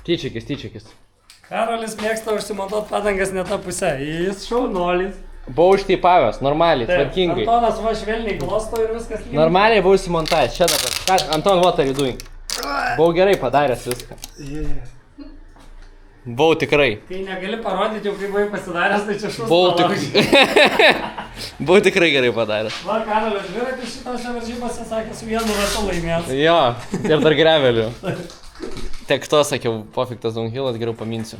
Tyčiakis. Karolis mėgsta užsimontuot padangas ne tą pusę. Jis šaunuolis. Buvau užteipavęs, normaliai, tvarkingai. Antonas va švelniai glosto ir viskas lygiai. Normaliai buvau įsimontavęs, čia dabar. Anton, what are you doing? Buvau gerai padaręs viską. Buvau tikrai. Kai negali parodyti, jau kaip buvai pasidaręs, tai čia šus Buvau tikrai gerai padaręs. Va, Karolis dviratį šitose varžybose sakė, su vienu ratu laimės. Jo, ir dar greveliu. Tiek to sakiau, pofik tas downhillas, geriau paminsiu.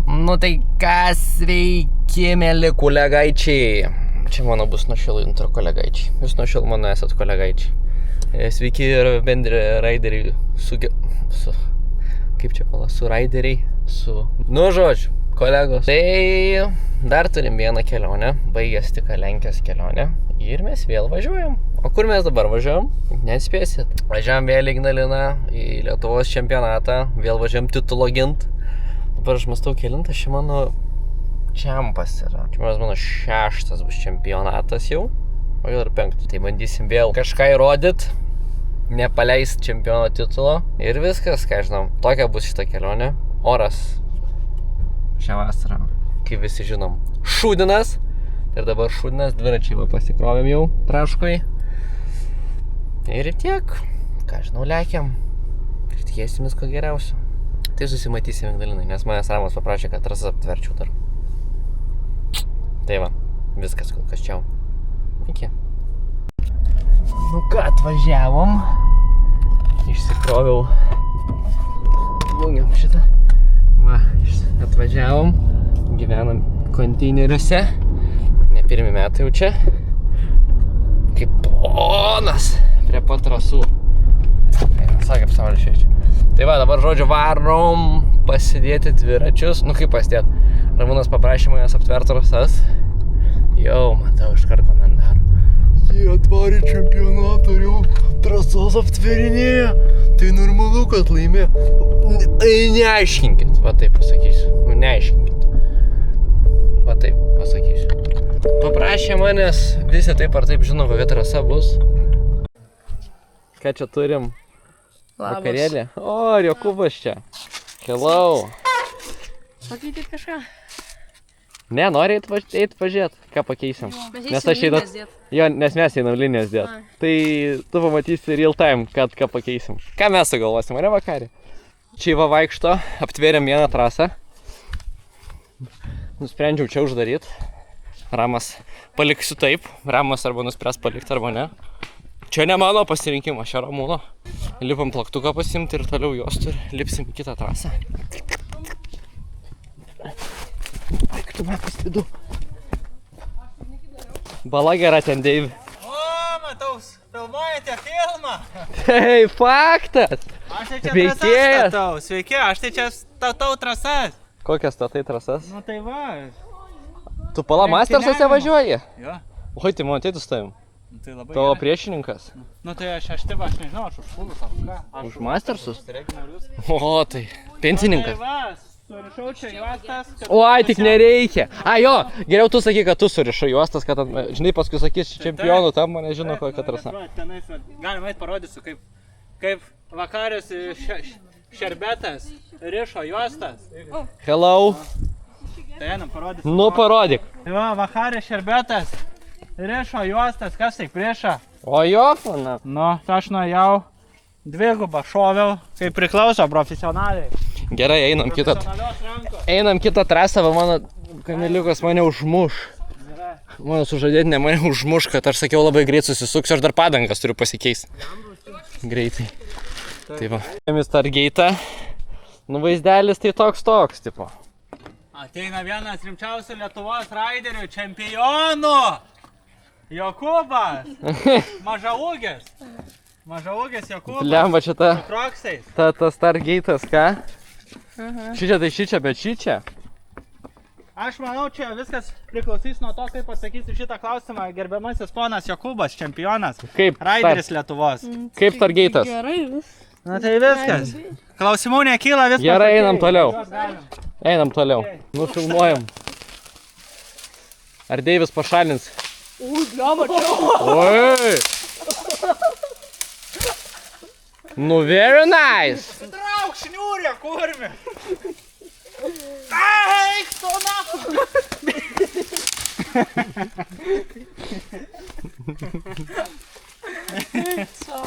Nu tai kas sveiki, mėly kolegaičiai. Čia mano bus nuo šiol intro kolegaičiai. Jūs nuo šiol mano esat kolegaičiai. Sveiki ir bendri raideriai su raideriai. Nu žodžiu, kolegos. Tai dar turim vieną kelionę. Baigęs tik Lenkijos kelionę. Ir mes vėl važiuojam. O kur mes dabar važiuojam? Nespėsit. Važiuojam vėl į Ignaliną, į Lietuvos čempionatą. Vėl važiuojam titulo gint. Dabar aš mąstau kelintas, čia mano čempas yra. Čia mano 6 bus čempionatas jau. O gal ir 5. Tai bandysim vėl kažką įrodyt. Nepaleist čempiono titulo. Ir viskas, ką žinom. Tokia bus šita kelionė. Oras šią vasarą, kaip visi žinom, šūdinas. Ir dabar šūdinas, dviračiai va pasikrovėm jau traškoj. Ir tiek. Ką žinau, lekiam. Ir tikėsimės ko geriausio. Tai susimatysim Ignalinai, nes manęs Ramas paprašė, kad trasas aptverčiau dar. Tai va, viskas kol kas čiau. Iki. Nu ką, atvažiavom. Išsikroviau. Jungiam šitą. Va, atvažiavom. Gyvenam konteineriuose. Ne pirmi metai jau čia. Kaip ponas prie pat trasų. Sakė, apsaulė šviečia. Tai va, dabar žodžiu varom pasidėti dviračius. Nu kaip pasidėti? Ramūnas paprašė manęs aptverti trasas. Jau, matau iškart komentarų. Jie atvarė čempionatą ir jau trasas aptverinėja. Tai normalu, kad laimė. Neaiškinkit, va taip pasakysiu. Neaiškinkit. Va taip pasakysiu. Paprašė manęs, visi taip ar taip žino, kokia trasa bus. Ką čia turim? Vakarėlį? O, Jokūbas čia. Hello. Pakeitit kažką? Ne, nori eit pažiūrėt, ką pakeisim. Mes eisim linijas dėt. Jo, nes mes einam linijas dėt. Tai tu pamatysi real time, ką pakeisim. Ką mes sugalvosim, ar vakarį? Čia va vaikšto, aptvėrėm vieną trasą. Nusprendžiau čia uždaryt. Ramas paliksiu taip. Ramas arba nuspręs palikti, arba ne. Čia ne mano pasirinkimas, čia Ramūno. Lipam plaktuką pasimti ir toliau juostų ir lipsim į kitą trasą. Plaktumą pasidu. Bala gera ten, Deivi. O, matau, filmuojate filmą. Hei, faktas! Aš tai čia trasas statau. Sveiki, aš tai čia statau trasas. Kokias statai trasas? Nu tai va. Tu pala Mastersuose važiuoji? Jo. Oi, tai man ateitų su tavim. Nu, tai labai Tavo gerai. priešininkas? Nu tai aš nežinau, aš užpulus ar ką. Už Mastersus? Reguliarius. O, tai pensininkas. Nu, tai va, surišau čia juostas. O, ai, tik nereikia. A, jo, geriau tu sakyk, kad tu surišai juostas, kad, žinai, paskui sakys čempionų, tam mane žino kokią trasą. Tenais, galima eit parodysiu, kaip vakarius šerbetas rišo juostas. Hello. Tai einam parodysiu. Nu, parodyk. Tai va, vakarė šerbetas rišo juostas, kas tai priešą? O, jo, pana. Nu, tai aš nuėjau, dvigubą šoviau, kaip priklauso profesionaliai. Gerai, einam kitą. Profesionalios rankos. Einam kitą trasą, va mano kamiliukas mane užmuš. Mano sužadėtinė mane užmuš, kad aš sakiau labai greit susisuksiu, aš dar padangas turiu pasikeisti. Greitai. Tai va. Į Stargate'ą. Nu, vaizdelis tai toks, tipo. Ateina vienas rimčiausių Lietuvos raiderių čempionų. Jokūbas. Mažaūgis. Mažaūgis Jokūbas. Lemba čia ta Kroksais. Stargate'as, ką? Šičia tai šičia, bet šičia. Aš manau, čia viskas priklausys nuo to, kaip atsakysiu šitą klausimą. Gerbiamasis ponas Jokūbas, čempionas. Kaip? Raideris Lietuvos. Kaip Stargate'as? Gerai, vis. Na tai viskas. Klausimų nekyla, viskas. Gerai, okei. einam toliau. Juos galim. Einam toliau. Nufilmuojam. Ar Deivis pašalins? Glioma, čia. Oi! Nu, very nice! Trauk šniūrę, kurmi. Eik, tu nafu!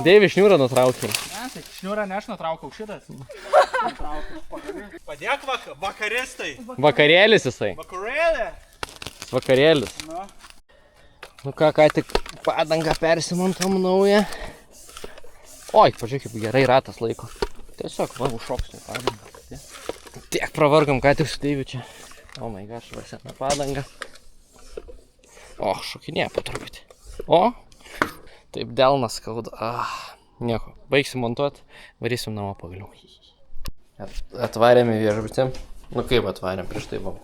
Deivi šniūrą nutraukė. Ne, tai šniūrą ne aš nutraukau, šitas. Padėk vakaristai. Vakarėlis jisai. Vakarėlė. Vakarėlis. Nu. Nu ką tik padangą persimontom naują. Oi, pažiūrėk, kaip gerai ratas laiko. Tiesiog, va, užšoksiu padangą. Tiek pravargam, ką tik su Deiviu čia. O my gosh, va sena padanga. O, šokinėja po truputį. O, taip delnas skauda. Nieko, baigsim montuot, varysim namo pagaliau. Atvarėm į viešbutį. Nu kaip atvarėm, prieš tai buvom.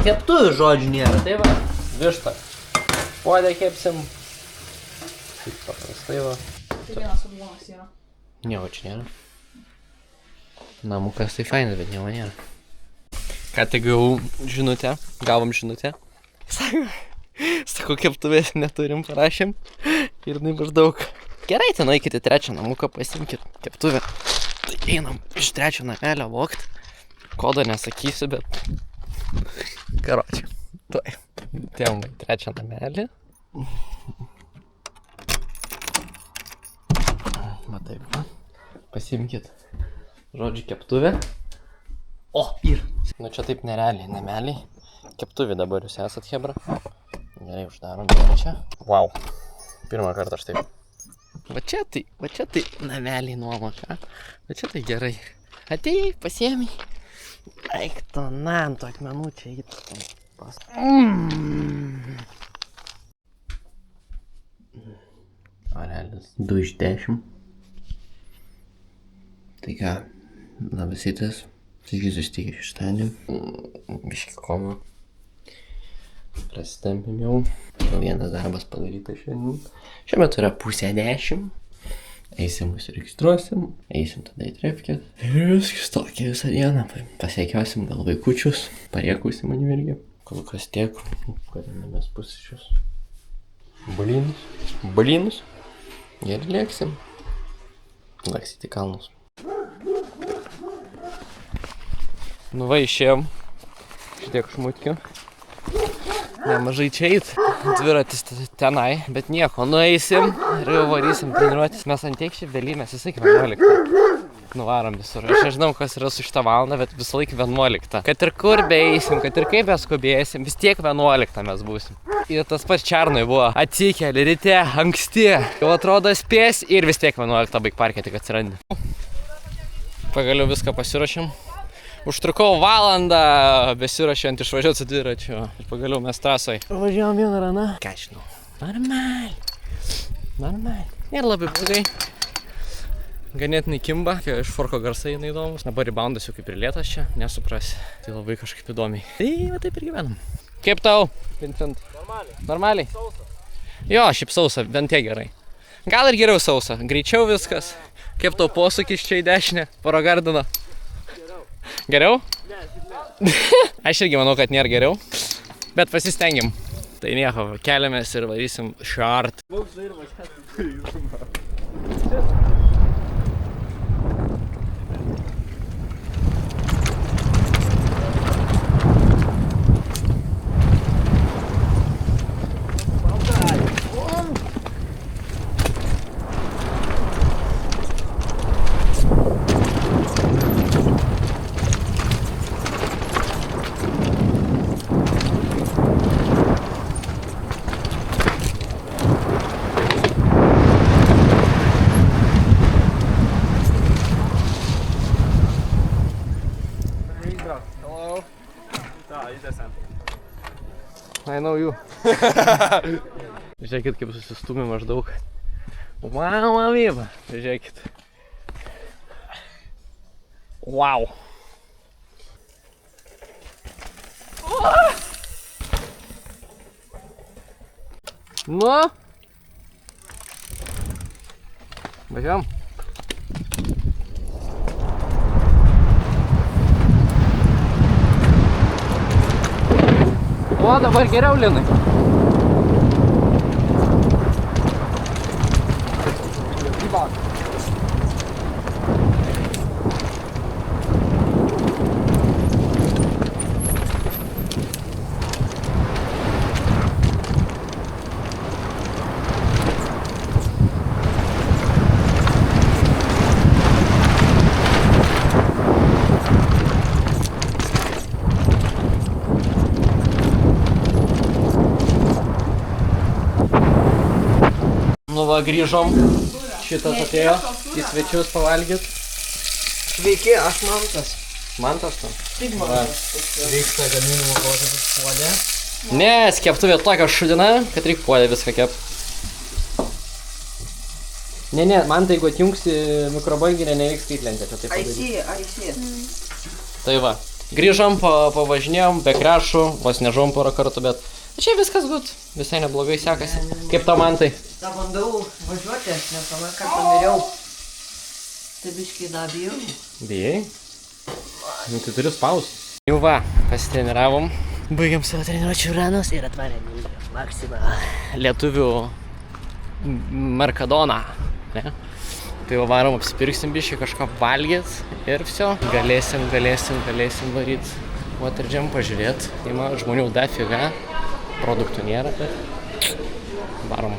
Keptuvių žodžių nėra, tai va, vištą. Puodę kepsim. Taip paprastai va. Tai vienas aguonas yra. Nieko čia nėra. Namukas tai fainas, bet nieko nėra. Ką tik gavom žinutę. Sako, keptuvės neturim, parašėm. Ir maždaug. Gerai, ten eikite trečią namuką, pasimkit keptuvę. Tai einam iš trečio namelio vogt. Kodo nesakysiu, bet... Karočią. Tuoj. Tėvam į trečią namelį. Va taip, va. Pasimkit. Žodžiu, keptuvę. O, ir. Nu čia taip nerealiai, nameliai. Keptuvė dabar jūs esat, hebra. Gerai, uždarom čia. Wow. Pirmą kartą aš taip. Va čia tai nameliai nuomoka. Va čia tai gerai. Atėjai, pasiėmei. Eik to, ant to akmenų čia įtų. Orelis. 2 iš 10. Tai ką, labas rytas. Taigi susitikę šeštadienį. Biški koma. Prasitempėm jau. Vienas darbas padarytas šiandien. Šiuo metu yra 9:30. Eisim, užsiregistruosim. Eisim tada į trepkę. Ir viskas tokia visą dieną. Pasiekiausim gal vaikučius. Pariekusim mane irgi. Kol kas tiek. Parinamės pusryčius. Blynus. Ir lėksim. Laksit į kalnus. Nu va, išėjom. Šitiek šmutkių. Nemažai čia eit. Dviratis tenai, bet nieko. Nueisim ir jau varysim treniruotis. Mes ant tiek šiaip vėlymės visą laiką 11. Nuvarom visur. Aš nežinau, kas yra su šitą valandą, bet visą laiką 11. Kad ir kur beeisim, kad ir kaip beskubėsim, vis tiek 11 mes būsim. Ir tas pats Černui buvo. Atsikeli ryte, anksti. Jau atrodo spės ir vis tiek 11 baig parke tik atsirandi. Pagaliau viską pasiruošėm. Užtrukau valandą besiruošiant išvažiuoti su dviračiu. Ir pagaliau mes trasoj. Važiavom vieną raną. Ką žinau. Normaliai. Ir labai blogai. Ganėtinai kimba. Iš forko garsai neįdomus. Dabar reboundas jau kaip ir lėtas čia. Nesuprasi. Tai labai kažkaip įdomiai. Tai va taip ir gyvenam. Kaip tau, Vincent? Normaliai. Sausa. Jo, šiaip sausa. Bent tiek gerai. Gal ir geriau sausa. Greičiau viskas. Kaip tau posūkis čia į dešinę? Paragardino. Geriau? Ne. Aš irgi manau, kad nėra geriau. Bet pasistengiam. Tai nieko, keliamės ir varysim šart. I know you. Žiūrėkit, kaip susistumė maždaug. Wow, avyba. Žiūrėkit. Wow. Nu. Važiuojam. O, dabar geriau, Linai. va, grįžom. Šitas atėjo į svečius pavalgyt. Sveiki, aš Mantas. Mantas tu? Taip, Mantas. Vyksta gaminimo procesas puodė. Ne, keptuvė tokia šudina, kad reikia puodė viską kep. Ne, man tai jeigu atjungsi mikrobanginę, nereiks skaitlentę čia taip padaryti. I see. Tai va, grįžom, pavažinėjom, be krešų, vos nežom porą kartų, bet čia viskas gut, visai neblogai sekasi. Kaip tau, Mantai? Da bandau važiuoti, nes aną kartą miriau. Tai biškai da bijau. Bijai? Nu, tai turiu spaust. Jau va, pasitreniravom. Baigiam savo treniruočių ranos ir atvarėm į Maksimą. Lietuvių Merkadoną. Ne? Tai va varom, apsipirksim biškai kažką valgyt ir viso. Galėsim varyt Water Gym pažiūrėt. Tai man žmonių dafiga, produktų nėra, bet varom.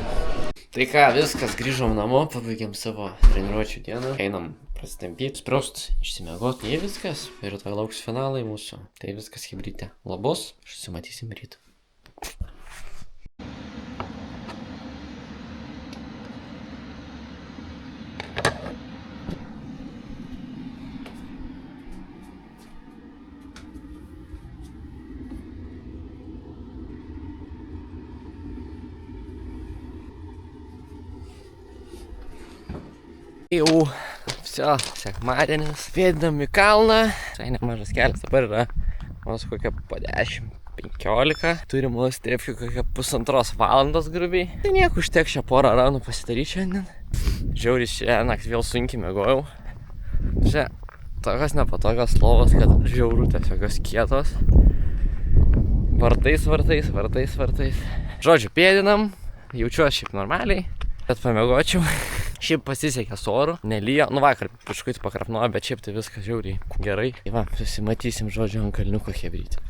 Tai ką, viskas, grįžom namo, pabaigėm savo treniruočių dieną. Einam prasitempyt, spraust, išsimiegot. Jei viskas, ir rytoj lauks finalai mūsų. Tai viskas chebryte. Labos, susimatysim ryt. Jau, viso, sekmadienis, vėdinam į kalną. Visai nemažas kelias, dabar yra mūsų kokia po 10-15. Turim strefkių kokia 1,5 valandos grubiai. Tai nieko, užteks šią porą ranų pasidaryti šiandien. Žiauriai šią naktį vėl sunkiai miegojau. Čia tokios nepatogios lovos, kad žiaurų tiesiog jos kietos. Vartais. Žodžiu, pėdinam, jaučiuosi šiaip normaliai, bet pamiegočiau. Šiaip pasisekė su oru, nelyja, nu vakar puškutį pakrapnuoja, bet šiaip tai viskas žiauriai gerai. Tai va, susimatysim, žodžiu, ant kalniuko chebrytį.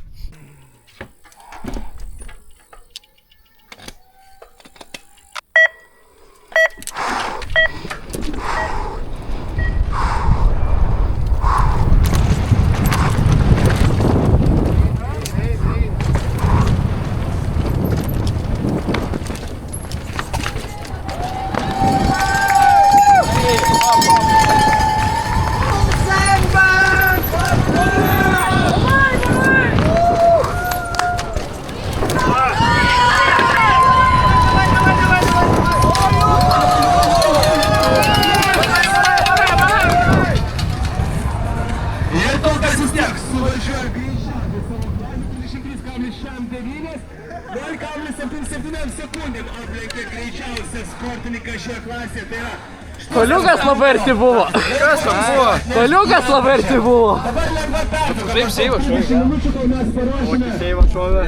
Toliukas labai arti buvo. Kas tam buvo? Toliukas labai arti buvo. Taip seiva šovė.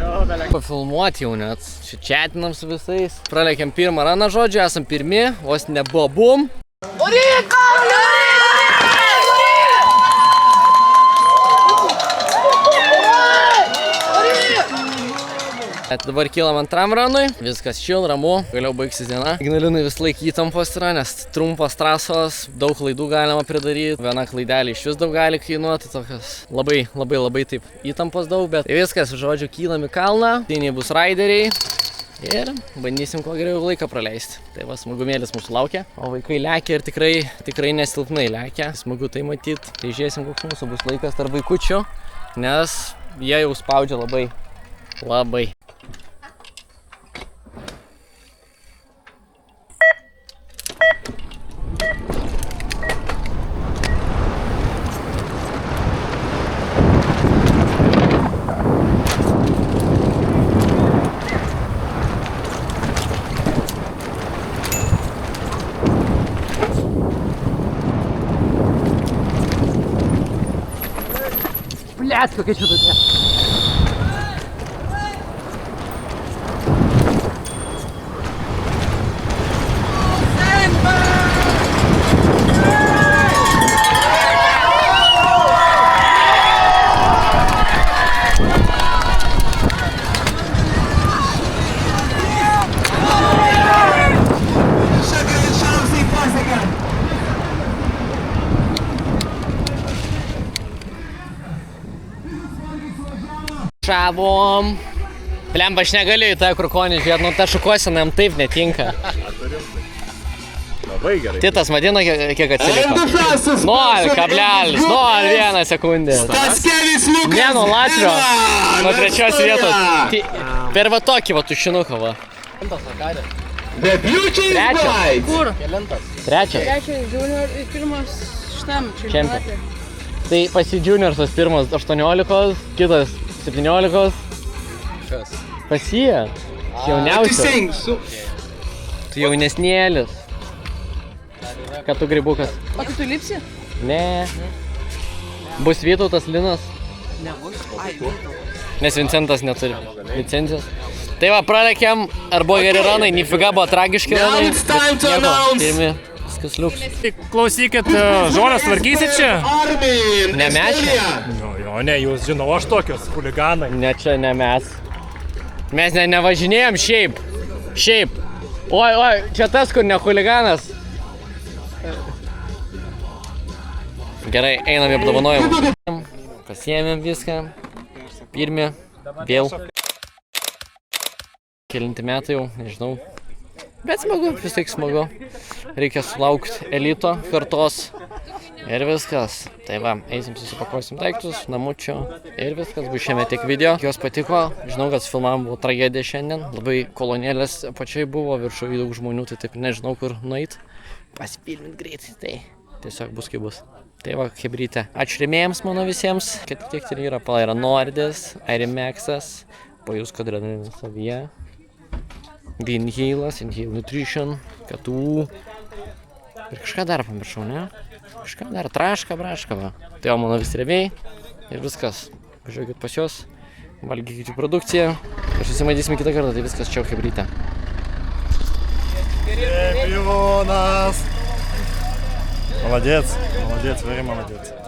Pafilmuoti jau net. Čiatinam su visais. Pralekiam pirmą raną, žodžiu, esam pirmi, vos nebuvo bum. Dabar kylam antram ranui, viskas chill, ramu, vėliau baigsis diena. Ignalinai vis laik įtampos yra, nes trumpos trasos, daug klaidų galima pridaryti, viena klaidelė iš vis daug gali kainuoti, tokios labai taip įtampos daug, bet viskas, žodžiu, kylam į kalną, tai bus raideriai ir bandysim kuo geriau laiką praleisti. Tai va, smagumėlis mūsų laukia, o vaikai lekia ir tikrai nesilpnai lekia, smagu tai matyti, tai žiūrėsim, koks mūsų bus laikas tarp vaikučių, nes jie jau spaudžia labai. Блядь, kokia čia tokia. Šavom. Blemba, aš negaliu į tą krukonį žiūrėti, nu ta šukuosena jam taip netinka. Labai gerai. Titas vadina, kiek atsiliko. 0,01 sekundė. Ne nuo Latrio, nuo trečios vietos. Per va tokį va tušinuką va. Trečias. Kur? Trečias. Trečias junior ir pirmas šitam čempionate. Tai pasi juniorsas pirmas 18, kitas 17. Pasie. Jauniausias. Tu jaunesnėlis. Ką tu grybukas? O tu lipsi? Ne. Bus Vytautas Linas. Nebus. Ai, Vytautas. Nes Vincentas neturi licencijos. Tai va, pralekiam, ar buvo geri ranai, nifiga buvo tragiški ranai. Nieko, pirmi, viskas liuks. Klausykit, žolės tvarkysit čia? Ne mes čia? Jo, ne, jūs žinau, aš tokios huliganai. Ne čia, ne mes. Mes nevažinėjom šiaip. Šiaip. Oi, čia tas, kur ne huliganas. Gerai, einam į apdovanojimą. Pasiėmėm viską. Pirmi, vėl. Kelinti metai jau, nežinau. Bet smagu, vis tiek smagu. Reikia sulaukti elito kartos. Ir viskas. Tai va, eisim susipakuosim daiktus, namučio. Ir viskas, bus šiame tiek video. Jos patiko. Žinau, kad filmavom buvo tragedija šiandien. Labai kolonėlės pačiai buvo, viršuje daug žmonių, tai taip nežinau kur nueit. Pasipilmint greitai, tai tiesiog bus kaip bus. Tai va, hebrytė. Ačiū rėmėjams mano visiems, kad tiek ir yra Palaira Nordis, Airimaxas, Pajusko adrenaliną savyje, Inhalas, Inhale Nutrition, Katų. Ir kažką dar pamiršau, ne? Kažką dar, trašką, brašką, va. Tai va, mano visi rėmėjai ir viskas. Važiuokit pas juos, valgykit jų produkciją ir susimaitysime kitą kartą, tai viskas čia hebrytė. Чемпионас! Молодец, молодец, very молодец.